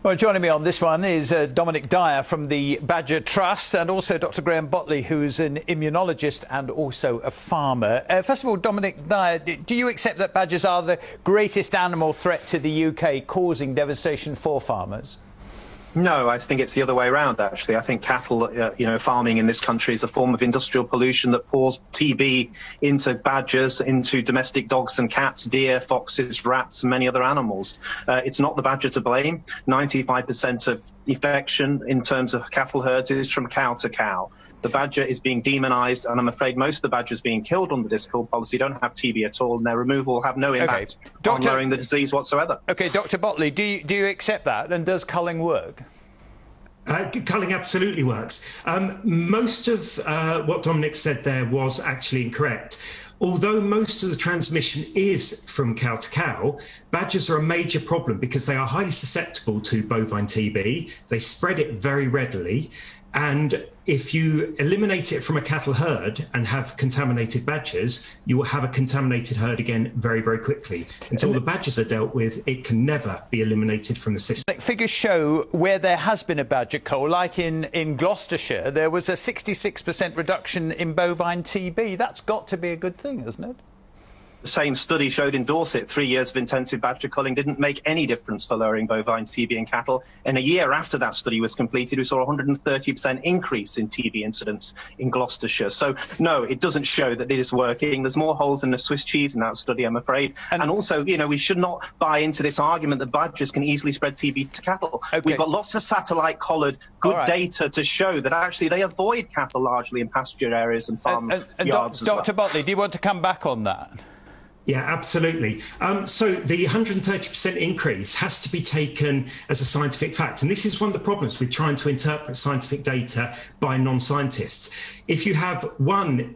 Well, joining me on this one is Dominic Dyer from the Badger Trust, and also Dr. Graham Bottley, who's an immunologist and also a farmer. First of all, Dominic Dyer, do you accept that badgers are the greatest animal threat to the UK, causing devastation for farmers? No, I think it's the other way around, actually. I think cattle, farming in this country is a form of industrial pollution that pours TB into badgers, into domestic dogs and cats, deer, foxes, rats, and many other animals. It's not the badger to blame. 95% of infection in terms of cattle herds is from cow to cow. The badger is being demonised, and I'm afraid most of the badgers being killed under this kill policy don't have TB at all, and their removal will have no impact on lowering the disease whatsoever. OK, Dr. Bottley, do you accept that, and does culling work? Culling absolutely works. Most of what Dominic said there was actually incorrect. Although most of the transmission is from cow to cow, badgers are a major problem because they are highly susceptible to bovine TB. They spread it very readily. And if you eliminate it from a cattle herd and have contaminated badgers, you will have a contaminated herd again very, very quickly. Until the badgers are dealt with, it can never be eliminated from the system. Figures show where there has been a badger cull, like in Gloucestershire, there was a 66% reduction in bovine TB. That's got to be a good thing, hasn't it? The same study showed in Dorset 3 years of intensive badger culling didn't make any difference for lowering bovine TB in cattle. And a year after that study was completed, we saw a 130% increase in TB incidence in Gloucestershire. So, no, it doesn't show that it is working. There's more holes in the Swiss cheese in that study, I'm afraid. And also, we should not buy into this argument that badgers can easily spread TB to cattle. Okay. We've got lots of satellite-collared good data to show that actually they avoid cattle largely in pasture areas and farm yards as well. Dr. Bottley, do you want to come back on that? Yeah, absolutely. So the 130% increase has to be taken as a scientific fact. And this is one of the problems with trying to interpret scientific data by non-scientists. If you have one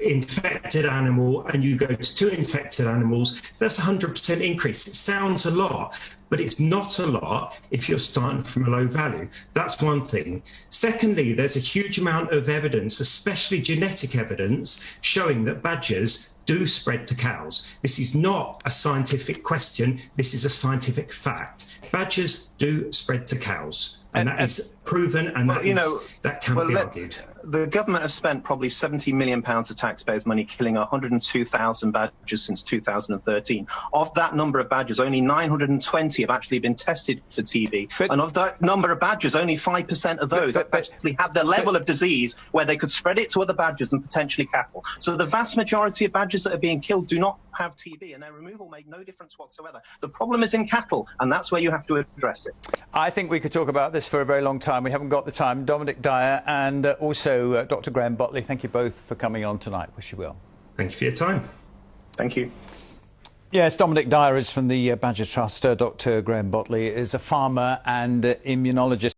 infected animal and you go to two infected animals, that's a 100% increase. It sounds a lot, but it's not a lot if you're starting from a low value. That's one thing. Secondly, there's a huge amount of evidence, especially genetic evidence, showing that badgers do spread to cows. This is not a scientific question. This is a scientific fact. Badgers do spread to cows. And that is proven, and that cannot be argued. The government has spent probably £70 million of taxpayers' money killing 102,000 badgers since 2013. Of that number of badgers, only 920 have actually been tested for TB. And of that number of badgers, only 5% of those actually have the level of disease where they could spread it to other badgers and potentially cattle. So the vast majority of badgers that are being killed do not have TB, and their removal made no difference whatsoever. The problem is in cattle, and that's where you have to address it. I think we could talk about this for a very long time. We haven't got the time. Dominic Dyer and also Dr. Graham Bottley, thank you both for coming on tonight. Wish you well. Thank you for your time. Thank you. Yes, Dominic Dyer is from the Badger Trust. Dr. Graham Bottley is a farmer and immunologist.